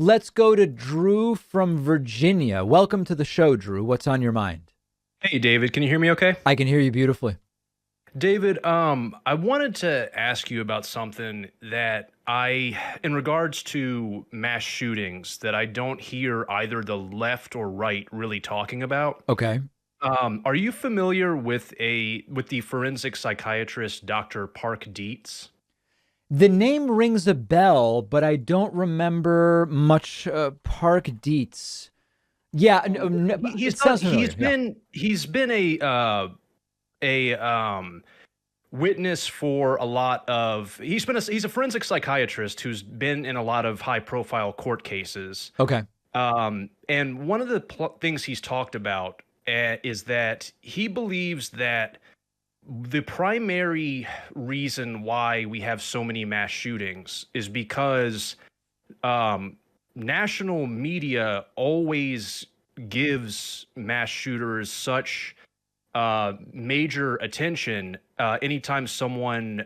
Let's go to Drew from Virginia. Welcome to the show, Drew. What's on your mind? Hey David, can you hear me okay? I can hear you beautifully. David, I wanted to ask you about something that in regards to mass shootings, that I don't hear either the left or right really talking about. Okay. Are you familiar with the forensic psychiatrist Dr. Park Dietz? The name rings a bell, but I don't remember much. Park Dietz. Yeah, He's it done, sounds familiar. Yeah. he's been a witness for a lot of he's a forensic psychiatrist who's been in a lot of high profile court cases. Okay. And one of the things he's talked about is that he believes that the primary reason why we have so many mass shootings is because national media always gives mass shooters such major attention anytime someone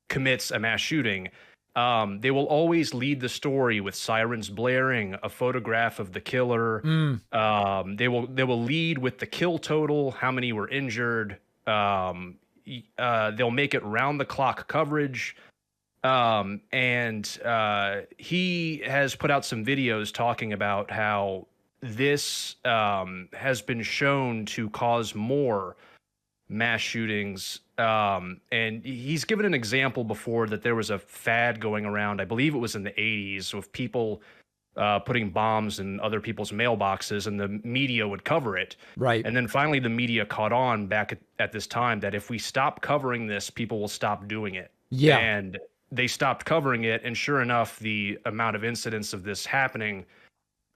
commits a mass shooting. They will always lead the story with sirens blaring, a photograph of the killer. Mm. They will lead with the kill total, how many were injured. They'll make it round the clock coverage. And he has put out some videos talking about how this has been shown to cause more mass shootings. And he's given an example before that there was a fad going around, I believe it was in the 80s, with people putting bombs in other people's mailboxes, and the media would cover it. Right. And then finally the media caught on back at this time that if we stop covering this, people will stop doing it. Yeah. And they stopped covering it, and sure enough, the amount of incidents of this happening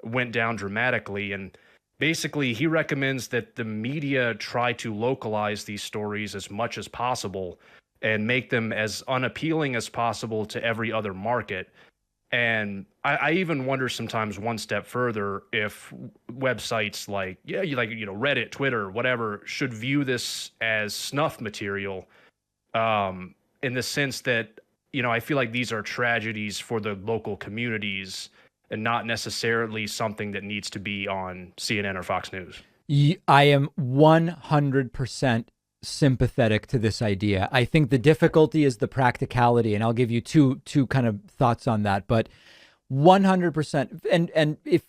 went down dramatically. And basically, he recommends that the media try to localize these stories as much as possible and make them as unappealing as possible to every other market. And I even wonder sometimes one step further if websites like Reddit, Twitter, whatever should view this as snuff material, in the sense that I feel like these are tragedies for the local communities and not necessarily something that needs to be on CNN or Fox News. I am 100% sympathetic to this idea. I think the difficulty is the practicality, and I'll give you two kind of thoughts on that. But 100%, and if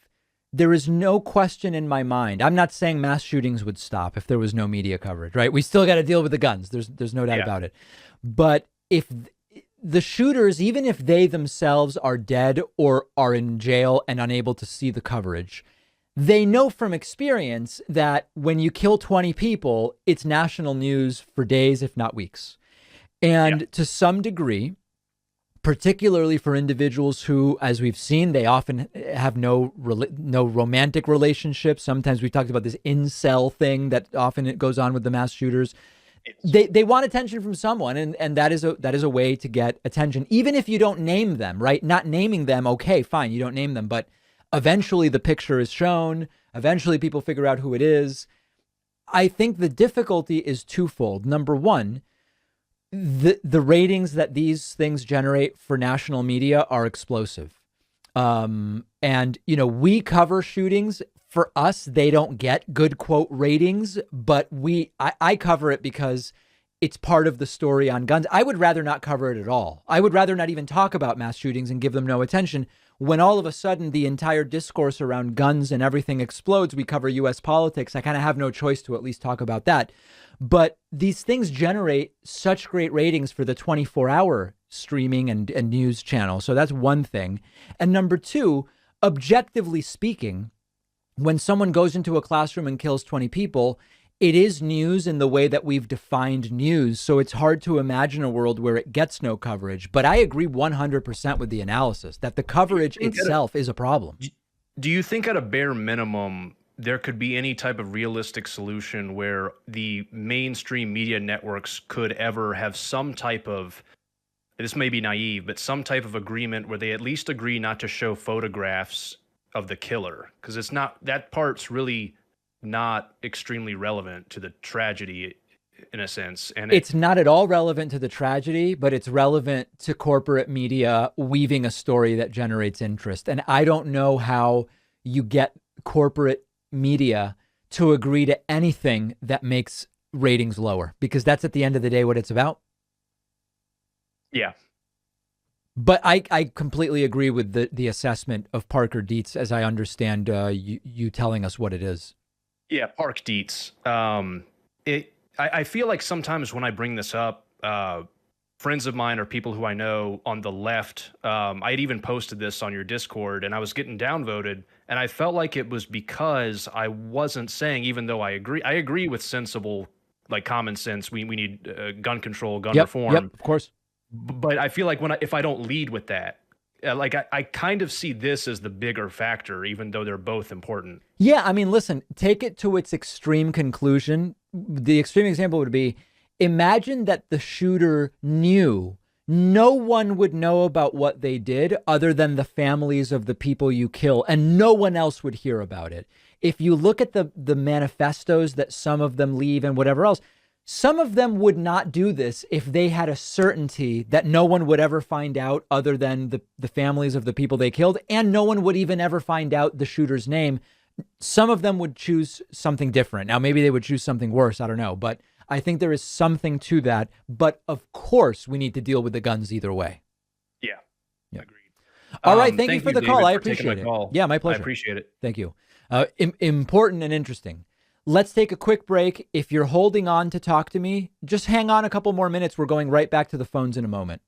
there is no question in my mind, I'm not saying mass shootings would stop if there was no media coverage, right? We still got to deal with the guns. There's no doubt about it. But if the shooters, even if they themselves are dead or are in jail and unable to see the coverage, they know from experience that when you kill 20 people, it's national news for days, if not weeks. And to some degree, particularly for individuals who, as we've seen, they often have no romantic relationships. Sometimes we've talked about this incel thing that often it goes on with the mass shooters. They want attention from someone, and that is a way to get attention, even if you don't name them, right? Not naming them, okay, fine, you don't name them, but eventually the picture is shown. Eventually people figure out who it is. I think the difficulty is twofold. Number one, the ratings that these things generate for national media are explosive. And, we cover shootings. For us, they don't get good quote ratings, but I cover it because it's part of the story on guns. I would rather not cover it at all. I would rather not even talk about mass shootings and give them no attention. When all of a sudden the entire discourse around guns and everything explodes, we cover U.S. politics. I kind of have no choice to at least talk about that. But these things generate such great ratings for the 24-hour streaming and news channel. So that's one thing. And number two, objectively speaking, when someone goes into a classroom and kills 20 people, it is news in the way that we've defined news. So it's hard to imagine a world where it gets no coverage. But I agree 100% with the analysis that the coverage itself is a problem. Do you think at a bare minimum, there could be any type of realistic solution where the mainstream media networks could ever have some type of, this may be naive, but some type of agreement where they at least agree not to show photographs of the killer? Because it's not, that part's really not extremely relevant to the tragedy. in a sense. And it's not at all relevant to the tragedy, but it's relevant to corporate media weaving a story that generates interest. And I don't know how you get corporate media to agree to anything that makes ratings lower, because that's at the end of the day what it's about. Yeah. But I completely agree with the assessment of Parker Dietz, as I understand you telling us what it is. Yeah, Park Dietz. I feel like sometimes when I bring this up, friends of mine or people who I know on the left, I had even posted this on your Discord, and I was getting downvoted, and I felt like it was because I wasn't saying, even though I agree with sensible, like common sense, we need gun control, gun reform. Yep, of course. But I feel like if I don't lead with that, like I kind of see this as the bigger factor, even though they're both important. Yeah, I mean, listen, take it to its extreme conclusion. The extreme example would be, imagine that the shooter knew no one would know about what they did other than the families of the people you kill, and no one else would hear about it. If you look at the manifestos that some of them leave and whatever else, some of them would not do this if they had a certainty that no one would ever find out other than the families of the people they killed, and no one would even ever find out the shooter's name. Some of them would choose something different. Now, maybe they would choose something worse. I don't know. But I think there is something to that. But of course, we need to deal with the guns either way. Yeah. Agreed. Agreed. All right. Thank you for the David, call. I for taking appreciate it. call. Yeah, my pleasure. I appreciate it. Thank you. Important and interesting. Let's take a quick break. If you're holding on to talk to me, just hang on a couple more minutes. We're going right back to the phones in a moment.